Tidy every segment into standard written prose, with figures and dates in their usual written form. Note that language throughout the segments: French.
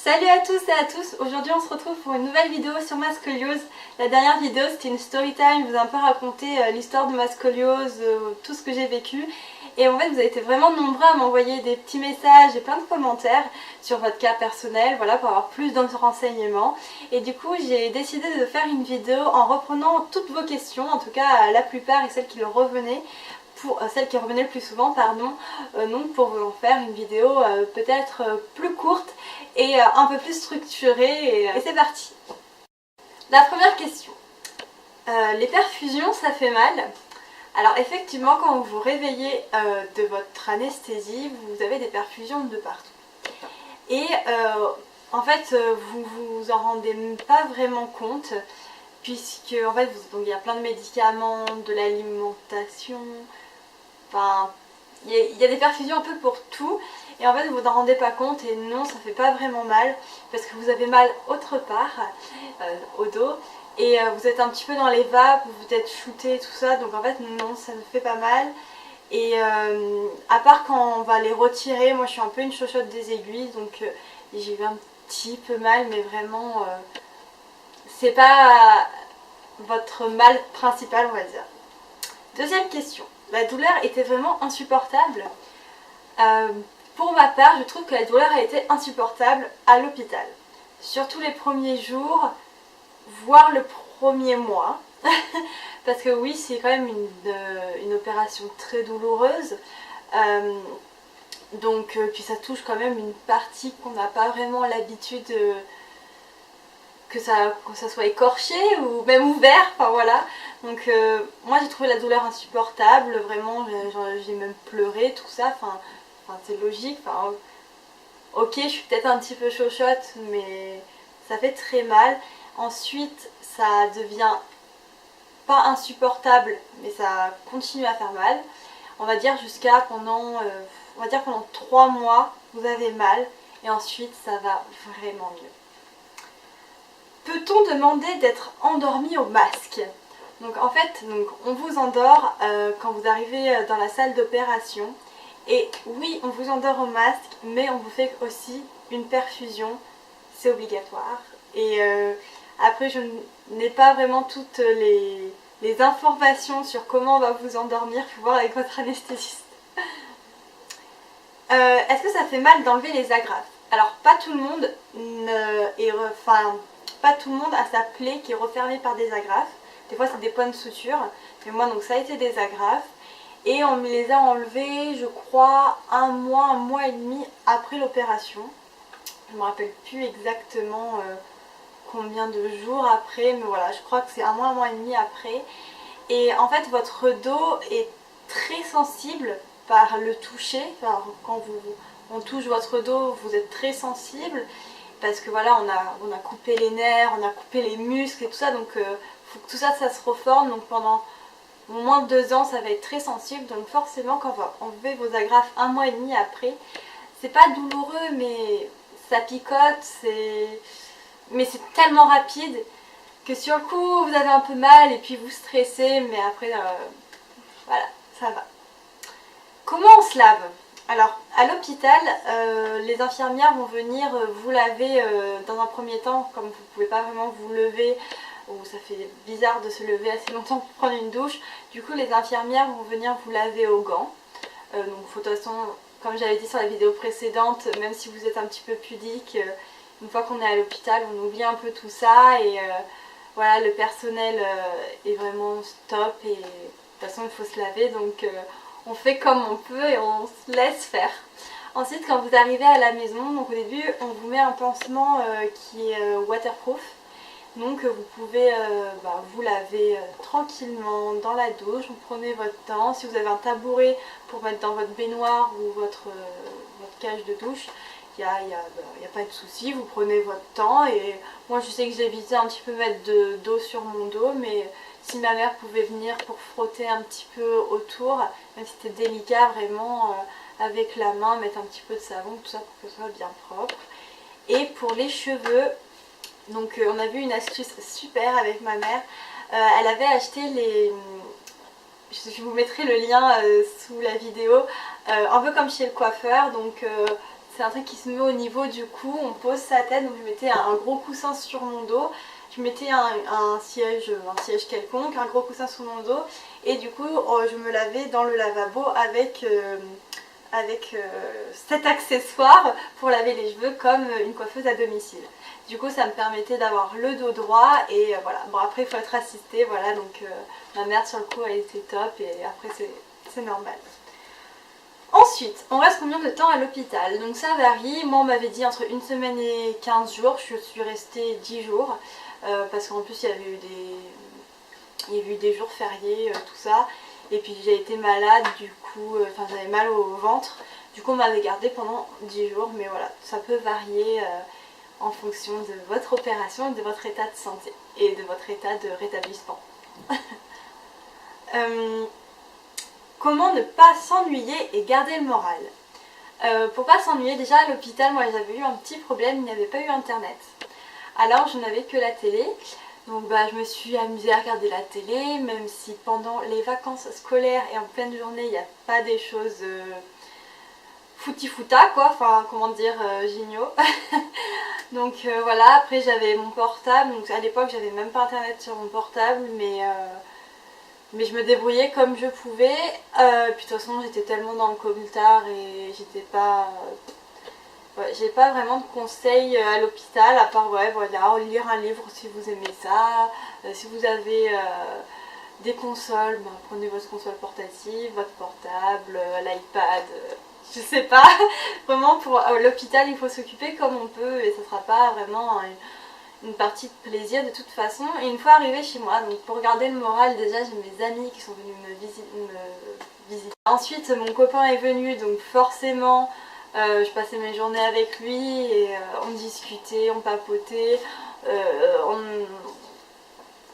Salut à tous et à tous, aujourd'hui on se retrouve pour une nouvelle vidéo sur ma scoliose. La dernière vidéo c'était une story time, je vous ai un peu raconté l'histoire de ma scoliose, tout ce que j'ai vécu. Et en fait vous avez été vraiment nombreux à m'envoyer des petits messages et plein de commentaires sur votre cas personnel, voilà, pour avoir plus de renseignements. Et du coup j'ai décidé de faire une vidéo en reprenant toutes vos questions, en tout cas la plupart et celles qui revenaient. Pour celle qui revenait le plus souvent, pardon, donc pour vous en faire une vidéo peut-être plus courte et un peu plus structurée, et c'est parti. La première question, les perfusions ça fait mal? Alors effectivement quand vous vous réveillez de votre anesthésie, vous avez des perfusions de partout et en fait vous vous en rendez pas vraiment compte puisque en fait donc, il y a plein de médicaments, de l'alimentation. Enfin, il y a des perfusions un peu pour tout et en fait vous vous en rendez pas compte et non, ça fait pas vraiment mal parce que vous avez mal autre part, au dos, et vous êtes un petit peu dans les vapes, vous êtes shooté tout ça, donc en fait non, ça ne fait pas mal. Et à part quand on va les retirer, moi je suis un peu une chochotte des aiguilles, donc j'ai eu un petit peu mal, mais vraiment c'est pas votre mal principal, on va dire. Deuxième question. La douleur était vraiment insupportable. Pour ma part, je trouve que la douleur a été insupportable à l'hôpital. Surtout les premiers jours, voire le premier mois. Parce que oui, c'est quand même une opération très douloureuse. Donc, puis ça touche quand même une partie qu'on n'a pas vraiment l'habitude que ça soit écorché ou même ouvert, enfin voilà. Donc moi j'ai trouvé la douleur insupportable, vraiment j'ai même pleuré, tout ça, enfin c'est logique, enfin ok je suis peut-être un petit peu chochotte mais ça fait très mal. Ensuite ça devient pas insupportable mais ça continue à faire mal. On va dire jusqu'à pendant 3 mois vous avez mal et ensuite ça va vraiment mieux. Peut-on demander d'être endormi au masque? Donc en fait, on vous endort quand vous arrivez dans la salle d'opération. Et oui, on vous endort au masque, mais on vous fait aussi une perfusion. C'est obligatoire. Et après, je n'ai pas vraiment toutes les informations sur comment on va vous endormir. Il faut voir avec votre anesthésiste. Est-ce que ça fait mal d'enlever les agrafes? Alors pas tout le monde pas tout le monde a sa plaie qui est refermée par des agrafes. Des fois c'est des points de suture. Mais moi donc ça a été des agrafes. Et on me les a enlevés je crois un mois et demi après l'opération. Je ne me rappelle plus exactement combien de jours après. Mais voilà, je crois que c'est un mois et demi après. Et en fait votre dos est très sensible par le toucher. Enfin, quand on touche votre dos, vous êtes très sensible. Parce que voilà, on a coupé les nerfs, on a coupé les muscles et tout ça, donc faut que tout ça, ça se reforme. Donc pendant au moins 2 ans, ça va être très sensible. Donc forcément, quand on va enlever vos agrafes un mois et demi après, c'est pas douloureux, mais ça picote, mais c'est tellement rapide que sur le coup, vous avez un peu mal et puis vous stressez, mais après, voilà, ça va. Comment on se lave? Alors, à l'hôpital, les infirmières vont venir vous laver dans un premier temps, comme vous ne pouvez pas vraiment vous lever, ou ça fait bizarre de se lever assez longtemps pour prendre une douche. Du coup, les infirmières vont venir vous laver aux gants. Donc, de toute façon, comme j'avais dit sur la vidéo précédente, même si vous êtes un petit peu pudique, une fois qu'on est à l'hôpital, on oublie un peu tout ça. Et voilà, le personnel est vraiment top. Et de toute façon, il faut se laver. Donc, on fait comme on peut et on se laisse faire. Ensuite, quand vous arrivez à la maison, donc au début, on vous met un pansement qui est waterproof. Donc vous pouvez vous laver tranquillement dans la douche, vous prenez votre temps. Si vous avez un tabouret pour mettre dans votre baignoire ou votre cage de douche, il n'y a pas de souci, vous prenez votre temps. Et moi je sais que j'ai évité un petit peu mettre d'eau sur mon dos, mais si ma mère pouvait venir pour frotter un petit peu autour, même si c'était délicat vraiment, avec la main, mettre un petit peu de savon, tout ça pour que ce soit bien propre. Et pour les cheveux, donc on a vu une astuce super avec ma mère. Elle avait acheté je vous mettrai le lien sous la vidéo, un peu comme chez le coiffeur. Donc c'est un truc qui se met au niveau du cou, on pose sa tête, donc je mettais un gros coussin sur mon dos, je mettais un siège quelconque, un gros coussin sur mon dos, et du coup je me lavais dans le lavabo avec cet accessoire pour laver les cheveux comme une coiffeuse à domicile. Du coup ça me permettait d'avoir le dos droit et voilà. Bon après il faut être assisté, voilà, donc ma merde sur le coup elle était top et après c'est normal. Ensuite, on reste combien de temps à l'hôpital? Donc ça varie, moi on m'avait dit entre 1 semaine et 15 jours, je suis restée 10 jours parce qu'en plus il y avait eu des jours fériés, tout ça. Et puis j'ai été malade, du coup, j'avais mal au ventre. Du coup on m'avait gardée pendant 10 jours, mais voilà, ça peut varier en fonction de votre opération et de votre état de santé et de votre état de rétablissement. Comment ne pas s'ennuyer et garder le moral? Pour pas s'ennuyer, déjà à l'hôpital, moi j'avais eu un petit problème, il n'y avait pas eu internet. Alors je n'avais que la télé. Donc je me suis amusée à regarder la télé, même si pendant les vacances scolaires et en pleine journée, il n'y a pas des choses fouti-fouta quoi, enfin comment dire, géniaux. Donc voilà, après j'avais mon portable, donc à l'époque j'avais même pas internet sur mon portable, mais je me débrouillais comme je pouvais. Puis de toute façon j'étais tellement dans le commutar et j'étais pas... Ouais, j'ai pas vraiment de conseils à l'hôpital, à part ouais, voilà, lire un livre si vous aimez ça. Si vous avez des consoles, prenez votre console portative, votre portable, l'iPad, je sais pas. Vraiment pour l'hôpital il faut s'occuper comme on peut et ça sera pas vraiment une partie de plaisir de toute façon. Et une fois arrivée chez moi, donc pour garder le moral, déjà j'ai mes amis qui sont venus me visiter. Ensuite mon copain est venu, donc forcément... je passais mes journées avec lui et on discutait, on papotait,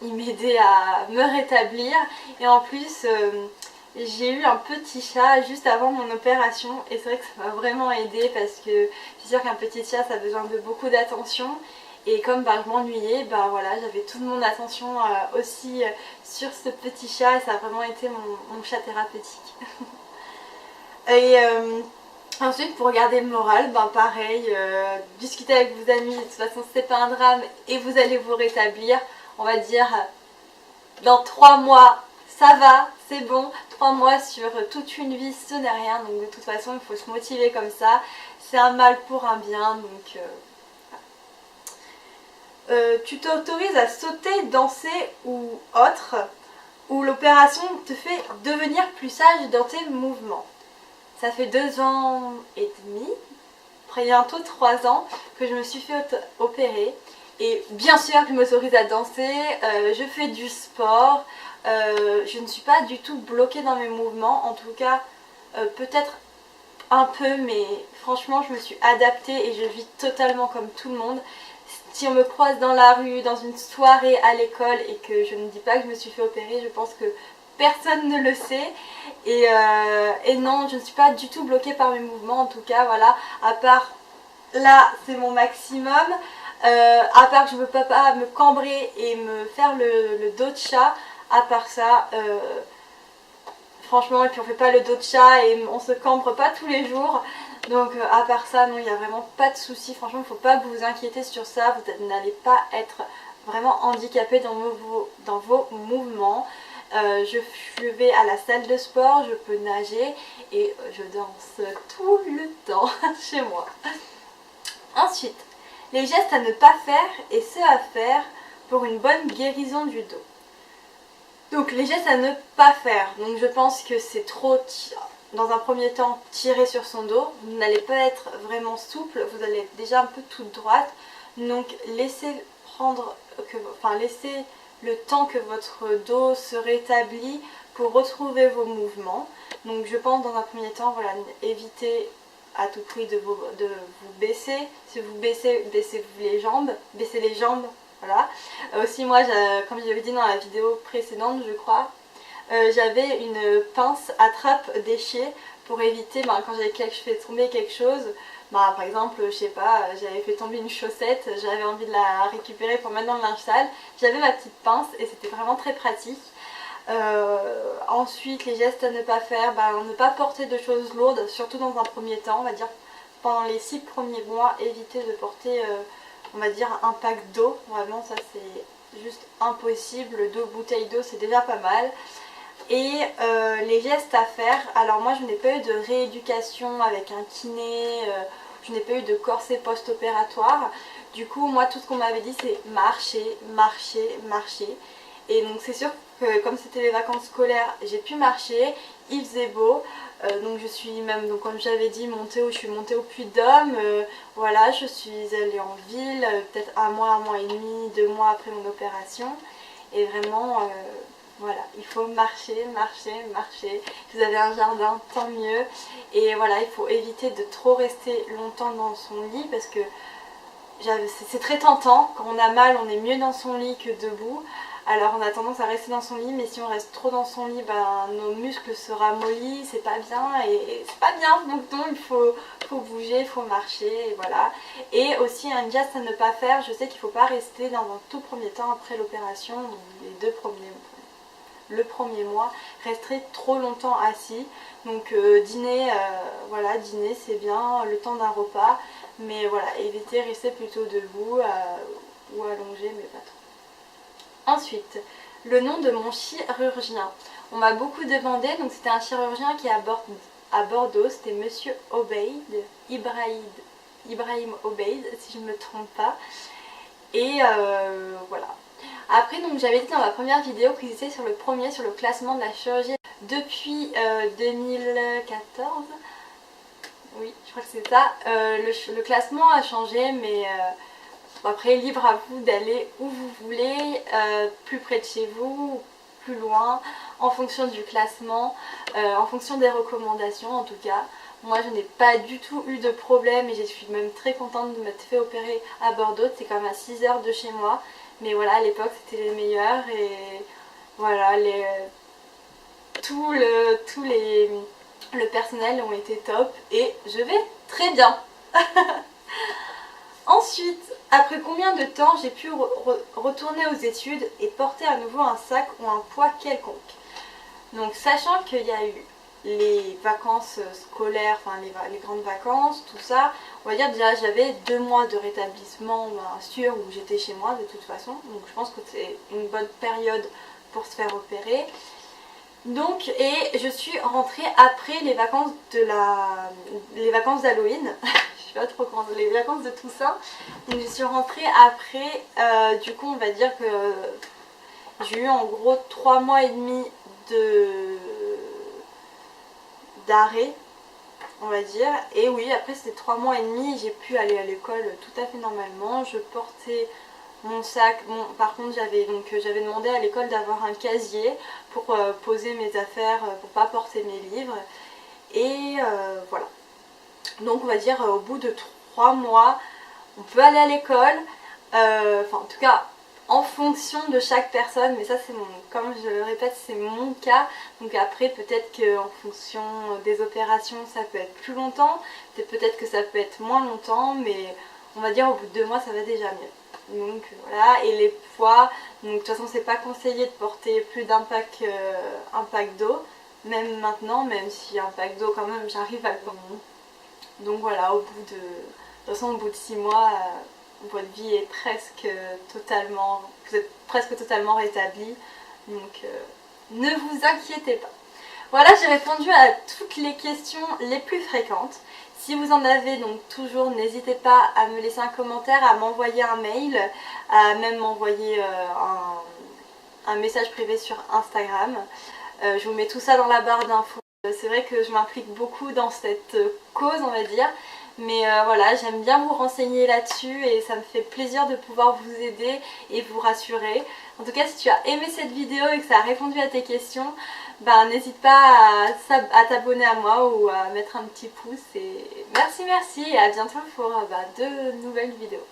il m'aidait à me rétablir et en plus j'ai eu un petit chat juste avant mon opération et c'est vrai que ça m'a vraiment aidé parce que c'est sûr qu'un petit chat ça a besoin de beaucoup d'attention et comme je m'ennuyais, voilà, j'avais toute mon attention aussi sur ce petit chat et ça a vraiment été mon chat thérapeutique. Et ensuite, pour garder le moral, pareil, discuter avec vos amis, de toute façon c'est pas un drame et vous allez vous rétablir. On va dire dans 3 mois, ça va, c'est bon. 3 mois sur toute une vie, ce n'est rien. Donc de toute façon, il faut se motiver comme ça. C'est un mal pour un bien. Donc tu t'autorises à sauter, danser ou autre, ou l'opération te fait devenir plus sage dans tes mouvements. Ça fait 2 ans et demi, bientôt 3 ans, que je me suis fait opérer. Et bien sûr que je m'autorise à danser, je fais du sport, je ne suis pas du tout bloquée dans mes mouvements. En tout cas, peut-être un peu, mais franchement, je me suis adaptée et je vis totalement comme tout le monde. Si on me croise dans la rue, dans une soirée à l'école et que je ne dis pas que je me suis fait opérer, je pense que personne ne le sait et non, je ne suis pas du tout bloquée par mes mouvements en tout cas, voilà, à part là c'est mon maximum, à part que je ne veux pas me cambrer et me faire le dos de chat, à part ça, franchement, et puis on fait pas le dos de chat et on se cambre pas tous les jours, donc à part ça, non, il n'y a vraiment pas de souci, franchement il ne faut pas que vous vous inquiétez sur ça, vous n'allez pas être vraiment handicapé dans vos mouvements. Je vais à la salle de sport, je peux nager et je danse tout le temps chez moi. Ensuite, les gestes à ne pas faire et ceux à faire pour une bonne guérison du dos. Donc les gestes à ne pas faire, donc je pense que c'est trop, dans un premier temps, tirer sur son dos. Vous n'allez pas être vraiment souple, vous allez être déjà un peu toute droite. Donc laissez le temps que votre dos se rétablit pour retrouver vos mouvements. Donc je pense dans un premier temps, voilà, évitez à tout prix de vous baisser. Si vous baissez les jambes, voilà. Aussi moi, comme j'avais dit dans la vidéo précédente, je crois, j'avais une pince attrape-déchets pour éviter, quand je fais tomber quelque chose, par exemple, je sais pas, j'avais fait tomber une chaussette, j'avais envie de la récupérer pour mettre dans le linge sale, j'avais ma petite pince et c'était vraiment très pratique. Ensuite, les gestes à ne pas faire, ne pas porter de choses lourdes, surtout dans un premier temps, on va dire pendant les 6 premiers mois, éviter de porter, on va dire, un pack d'eau. Vraiment, ça c'est juste impossible. 2 bouteilles d'eau, c'est déjà pas mal. Et les gestes à faire, alors moi je n'ai pas eu de rééducation avec un kiné, je n'ai pas eu de corset post-opératoire. Du coup, moi tout ce qu'on m'avait dit c'est marcher, marcher, marcher. Et donc c'est sûr que comme c'était les vacances scolaires, j'ai pu marcher, il faisait beau. Donc je suis même, donc comme j'avais dit, je suis montée au Puy-de-Dôme. Voilà, je suis allée en ville, peut-être un mois et demi, 2 mois après mon opération. Et vraiment, voilà, il faut marcher, marcher, marcher. Si vous avez un jardin, tant mieux. Et voilà, il faut éviter de trop rester longtemps dans son lit parce que c'est très tentant. Quand on a mal, on est mieux dans son lit que debout. Alors on a tendance à rester dans son lit, mais si on reste trop dans son lit, ben, nos muscles se ramollissent, c'est pas bien, et c'est pas bien, donc non, il faut bouger, il faut marcher, et voilà. Et aussi un geste à ne pas faire, je sais qu'il ne faut pas rester dans un tout premier temps après l'opération, le premier mois, rester trop longtemps assis. Donc dîner, voilà, dîner c'est bien, le temps d'un repas, mais voilà, éviter rester plutôt debout ou allongé, mais pas trop. Ensuite, le nom de mon chirurgien. On m'a beaucoup demandé, donc c'était un chirurgien qui est à Bordeaux, c'était Monsieur Obeid, Ibrahim Obeid, si je ne me trompe pas. Et voilà. Après, donc j'avais dit dans ma première vidéo qu'ils étaient sur le classement de la chirurgie depuis 2014. Oui, je crois que c'est ça. Le classement a changé, mais après, libre à vous d'aller où vous voulez, plus près de chez vous, plus loin, en fonction du classement, en fonction des recommandations en tout cas. Moi, je n'ai pas du tout eu de problème et je suis même très contente de m'être fait opérer à Bordeaux. C'est quand même à 6 heures de chez moi. Mais voilà, à l'époque, c'était les meilleurs et voilà, le personnel ont été top et je vais très bien. Ensuite, après combien de temps j'ai pu retourner aux études et porter à nouveau un sac ou un poids quelconque? Donc sachant qu'il y a eu les vacances scolaires, enfin les grandes vacances, tout ça, on va dire déjà j'avais 2 mois de rétablissement bien sûr où j'étais chez moi de toute façon, donc je pense que c'est une bonne période pour se faire opérer. Donc, et je suis rentrée après les vacances d'Halloween, je sais pas trop comment, les vacances de Toussaint. Donc je suis rentrée après, du coup on va dire que j'ai eu en gros 3 mois et demi d'arrêt, on va dire. Et oui, après ces 3 mois et demi, j'ai pu aller à l'école tout à fait normalement. Je portais mon sac, bon, par contre j'avais demandé à l'école d'avoir un casier pour poser mes affaires, pour pas porter mes livres. Et voilà. Donc on va dire au bout de 3 mois, on peut aller à l'école. Enfin en tout cas en fonction de chaque personne, mais ça c'est comme je le répète, c'est mon cas. Donc après peut-être qu'en fonction des opérations ça peut être plus longtemps, peut-être que ça peut être moins longtemps, mais on va dire au bout de 2 mois ça va déjà mieux. Donc voilà, et les poids, donc de toute façon c'est pas conseillé de porter plus d'un pack, un pack d'eau, même maintenant, même si un pack d'eau quand même j'arrive à le prendre. Donc voilà, de toute façon au bout de 6 mois, votre vie est presque totalement, vous êtes presque totalement rétabli, donc ne vous inquiétez pas. Voilà, j'ai répondu à toutes les questions les plus fréquentes. Si vous en avez donc toujours, n'hésitez pas à me laisser un commentaire, à m'envoyer un mail, à même m'envoyer un message privé sur Instagram. Je vous mets tout ça dans la barre d'infos. C'est vrai que je m'implique beaucoup dans cette cause, on va dire. Mais voilà, j'aime bien vous renseigner là-dessus et ça me fait plaisir de pouvoir vous aider et vous rassurer. En tout cas, si tu as aimé cette vidéo et que ça a répondu à tes questions, ben, n'hésite pas à t'abonner à moi ou à mettre un petit pouce. Et merci et à bientôt pour de nouvelles vidéos.